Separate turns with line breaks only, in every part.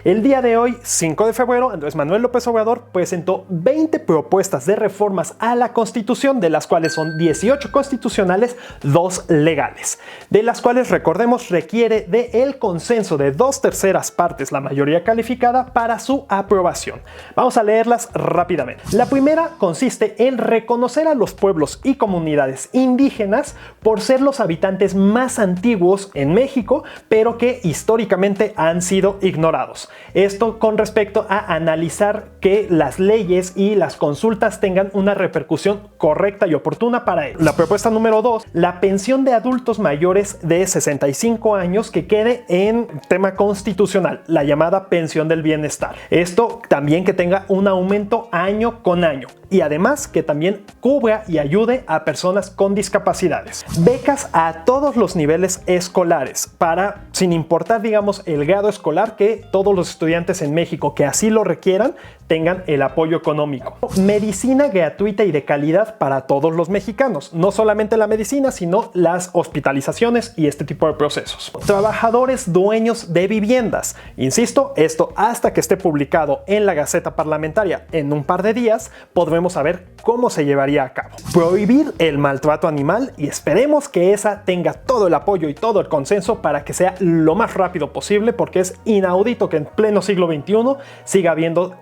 El día de hoy, 5 de febrero, Andrés Manuel López Obrador presentó 20 propuestas de reformas a la Constitución, de las cuales son 18 constitucionales, 2 legales, de las cuales, recordemos, requiere del consenso de 2/3 partes, la mayoría calificada, para su aprobación. Vamos a leerlas rápidamente. La primera consiste en reconocer a los pueblos y comunidades indígenas por ser los habitantes más antiguos en México, pero que históricamente han sido ignorados. Esto con respecto a analizar que las leyes y las consultas tengan una repercusión correcta y oportuna para ellos. La propuesta número 2, la pensión de adultos mayores de 65 años que quede en tema constitucional, la llamada pensión del bienestar. Esto también que tenga un aumento año con año y además que también cubra y ayude a personas con discapacidades. Becas a todos los niveles escolares para, sin importar, digamos, el grado escolar, que todos los estudiantes en México que así lo requieran tengan el apoyo económico. Medicina gratuita y de calidad para todos los mexicanos, no solamente la medicina, sino las hospitalizaciones y este tipo de procesos. Trabajadores dueños de viviendas. Insisto, esto hasta que esté publicado en la Gaceta Parlamentaria en un par de días, podremos saber cómo se llevaría a cabo. Prohibir el maltrato animal, y esperemos que esa tenga todo el apoyo y todo el consenso para que sea lo más rápido posible, porque es inaudito que en pleno siglo XXI siga habiendo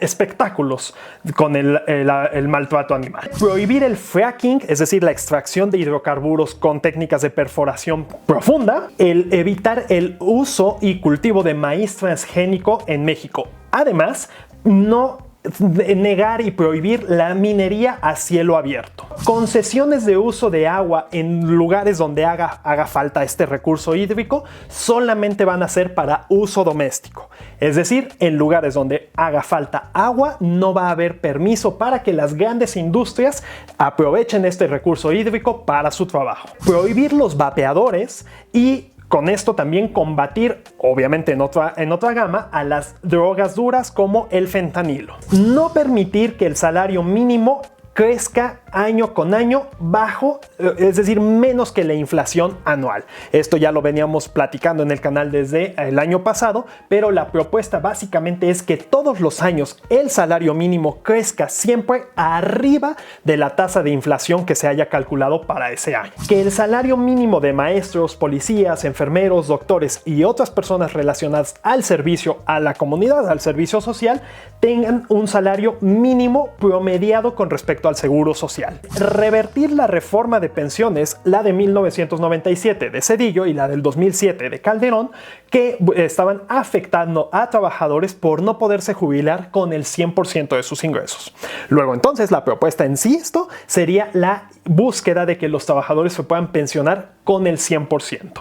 espectáculos con el maltrato animal. Prohibir el fracking, es decir, la extracción de hidrocarburos con técnicas de perforación profunda. El evitar el uso y cultivo de maíz transgénico en México. Además, no negar y prohibir la minería a cielo abierto. Concesiones de uso de agua en lugares donde haga falta este recurso hídrico solamente van a ser para uso doméstico. Es decir, en lugares donde haga falta agua no va a haber permiso para que las grandes industrias aprovechen este recurso hídrico para su trabajo. Prohibir los vapeadores y con esto también combatir, obviamente en otra gama, a las drogas duras como el fentanilo. No permitir que el salario mínimo crezca año con año bajo, es decir, menos que la inflación anual. Esto ya lo veníamos platicando en el canal desde el año pasado, pero la propuesta básicamente es que todos los años el salario mínimo crezca siempre arriba de la tasa de inflación que se haya calculado para ese año. Que el salario mínimo de maestros, policías, enfermeros, doctores y otras personas relacionadas al servicio a la comunidad, al servicio social, tengan un salario mínimo promediado con respecto al seguro social. Revertir la reforma de pensiones, la de 1997 de Zedillo y la del 2007 de Calderón, que estaban afectando a trabajadores por no poderse jubilar con el 100% de sus ingresos. Luego entonces la propuesta en sí sería la búsqueda de que los trabajadores se puedan pensionar con el 100%.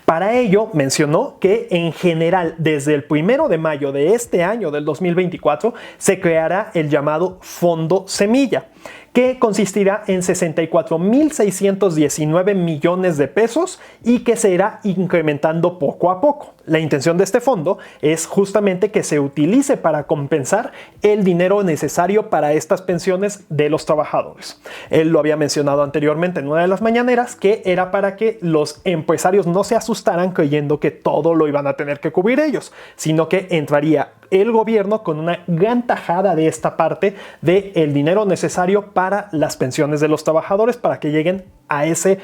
Para ello mencionó que en general desde el 1 de mayo de este año del 2024 se creará el llamado Fondo Semilla, que consistirá en 64.619 millones de pesos y que se irá incrementando poco a poco. La intención de este fondo es justamente que se utilice para compensar el dinero necesario para estas pensiones de los trabajadores. Él lo había mencionado anteriormente en una de las mañaneras, que era para que los empresarios no se asustaran creyendo que todo lo iban a tener que cubrir ellos, sino que entraría el gobierno con una gran tajada de esta parte del dinero necesario para las pensiones de los trabajadores para que lleguen a ese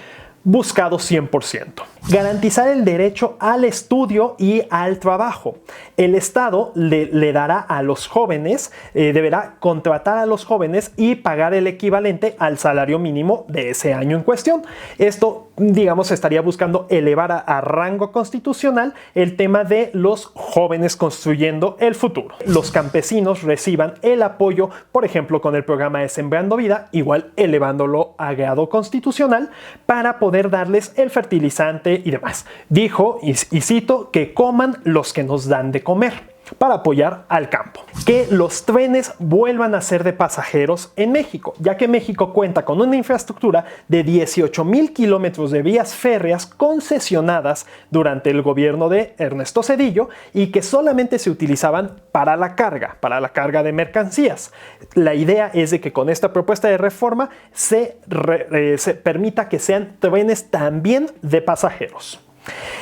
buscado 100%. Garantizar el derecho al estudio y al trabajo. El Estado le dará a los jóvenes, deberá contratar a los jóvenes y pagar el equivalente al salario mínimo de ese año en cuestión. Esto, digamos, estaría buscando elevar a rango constitucional el tema de los jóvenes construyendo el futuro. Los campesinos reciban el apoyo, por ejemplo, con el programa de Sembrando Vida, igual elevándolo a grado constitucional para poder darles el fertilizante y demás. Dijo, y cito, que coman los que nos dan de comer, para apoyar al campo. Que los trenes vuelvan a ser de pasajeros en México, ya que México cuenta con una infraestructura de 18,000 kilómetros de vías férreas concesionadas durante el gobierno de Ernesto Zedillo y que solamente se utilizaban para la carga de mercancías. La idea es de que con esta propuesta de reforma se permita que sean trenes también de pasajeros.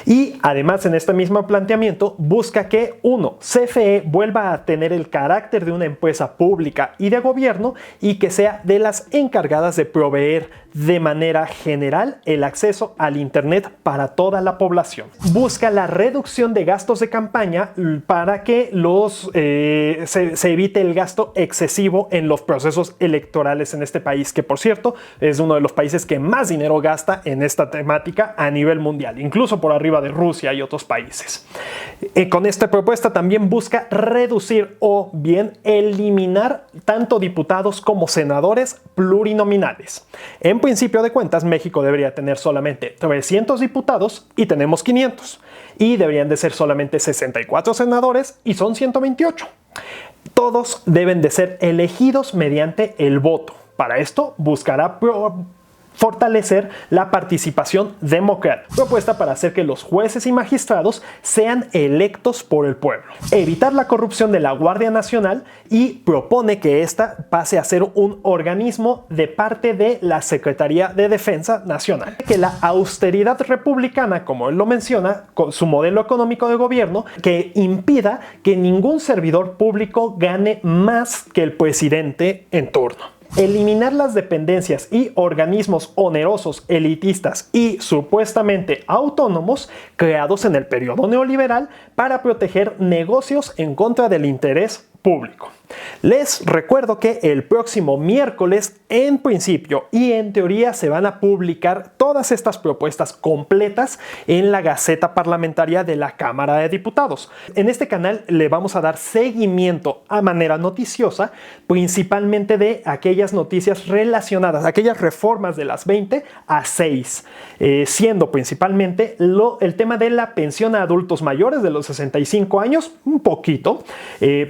Y además en este mismo planteamiento busca que 1. CFE vuelva a tener el carácter de una empresa pública y de gobierno y que sea de las encargadas de proveer de manera general el acceso al Internet para toda la población. Busca la reducción de gastos de campaña para que se evite el gasto excesivo en los procesos electorales en este país, que por cierto es uno de los países que más dinero gasta en esta temática a nivel mundial, incluso por arriba de Rusia y otros países. Con esta propuesta también busca reducir o bien eliminar tanto diputados como senadores plurinominales. En principio de cuentas, México debería tener solamente 300 diputados y tenemos 500. Y deberían de ser solamente 64 senadores y son 128. Todos deben de ser elegidos mediante el voto. Para esto buscará fortalecer la participación democrática, propuesta para hacer que los jueces y magistrados sean electos por el pueblo, evitar la corrupción de la Guardia Nacional y propone que ésta pase a ser un organismo de parte de la Secretaría de Defensa Nacional, que la austeridad republicana, como él lo menciona, con su modelo económico de gobierno, que impida que ningún servidor público gane más que el presidente en turno. Eliminar las dependencias y organismos onerosos, elitistas y supuestamente autónomos creados en el periodo neoliberal para proteger negocios en contra del interés público. Les recuerdo que el próximo miércoles, en principio y en teoría, se van a publicar todas estas propuestas completas en la Gaceta Parlamentaria de la Cámara de Diputados. En este canal le vamos a dar seguimiento a manera noticiosa, principalmente de aquellas noticias relacionadas, aquellas reformas de las 20 a 6, siendo principalmente el tema de la pensión a adultos mayores de los 65 años, un poquito.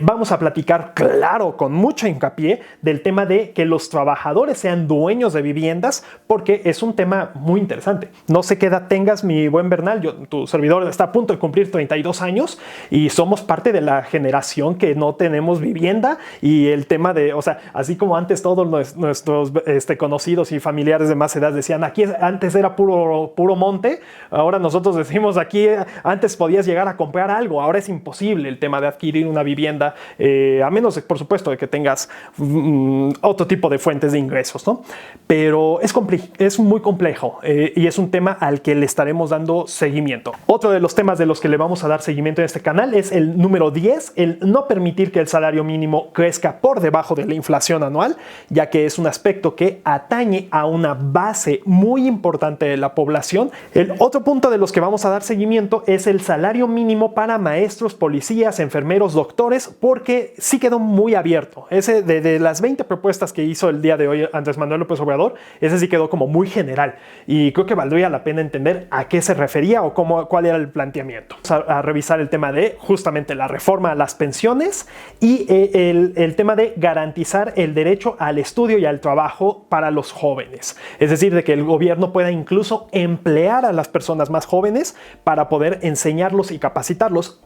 Vamos a platicar, claro, con mucho hincapié del tema de que los trabajadores sean dueños de viviendas, porque es un tema muy interesante. No sé qué edad tengas, mi buen Bernal, tu servidor está a punto de cumplir 32 años y somos parte de la generación que no tenemos vivienda, y el tema de, o sea, así como antes todos nuestros conocidos y familiares de más edad decían, aquí antes era puro monte, ahora nosotros decimos, aquí antes podías llegar a comprar algo, ahora es imposible el tema de adquirir una vivienda, a menos, por supuesto, de que tengas otro tipo de fuentes de ingresos, ¿no? Pero es muy complejo y es un tema al que le estaremos dando seguimiento. Otro de los temas de los que le vamos a dar seguimiento en este canal es el número 10, el no permitir que el salario mínimo crezca por debajo de la inflación anual, ya que es un aspecto que atañe a una base muy importante de la población. El otro punto de los que vamos a dar seguimiento es el salario mínimo para maestros, policías, enfermeros, doctores, porque sí quedó muy abierto. Ese de las 20 propuestas que hizo el día de hoy Andrés Manuel López Obrador, ese sí quedó como muy general, y creo que valdría la pena entender a qué se refería o cuál era el planteamiento. Vamos a revisar el tema de justamente la reforma a las pensiones y el tema de garantizar el derecho al estudio y al trabajo para los jóvenes. Es decir, de que el gobierno pueda incluso emplear a las personas más jóvenes para poder enseñarlos y capacitarlos,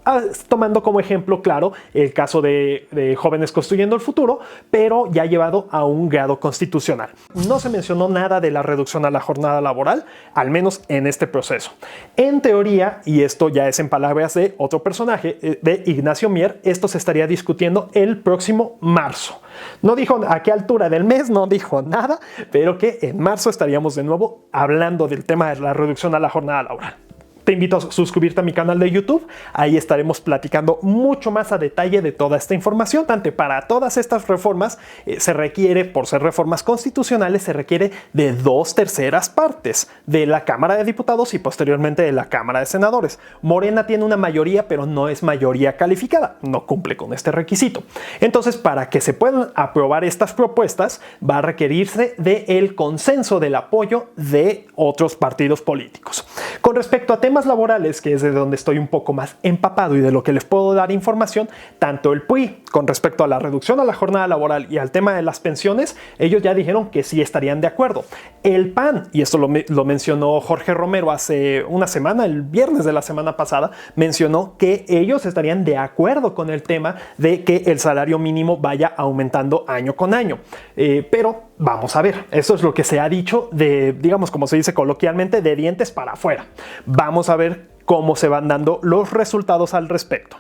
tomando como ejemplo claro el caso de Jóvenes Construyendo el Futuro, pero ya llevado a un grado constitucional. No se mencionó nada de la reducción a la jornada laboral, al menos en este proceso. En teoría, y esto ya es en palabras de otro personaje, de Ignacio Mier, esto se estaría discutiendo el próximo marzo. No dijo a qué altura del mes, no dijo nada, pero que en marzo estaríamos de nuevo hablando del tema de la reducción a la jornada laboral. Te invito a suscribirte a mi canal de YouTube, ahí estaremos platicando mucho más a detalle de toda esta información. Tanto para todas estas reformas se requiere, por ser reformas constitucionales, se requiere de 2/3 partes de la Cámara de Diputados y posteriormente de la Cámara de Senadores. Morena tiene una mayoría, pero no es mayoría calificada, no cumple con este requisito. Entonces, para que se puedan aprobar estas propuestas, va a requerirse del consenso, del apoyo de otros partidos políticos. Con respecto a temas laborales, que es de donde estoy un poco más empapado y de lo que les puedo dar información, tanto el PRI con respecto a la reducción a la jornada laboral y al tema de las pensiones, ellos ya dijeron que sí estarían de acuerdo. El PAN, y esto lo mencionó Jorge Romero hace una semana, el viernes de la semana pasada, mencionó que ellos estarían de acuerdo con el tema de que el salario mínimo vaya aumentando año con año, pero Vamos a ver, eso es lo que se ha dicho de, digamos, como se dice coloquialmente, de dientes para afuera. Vamos a ver cómo se van dando los resultados al respecto.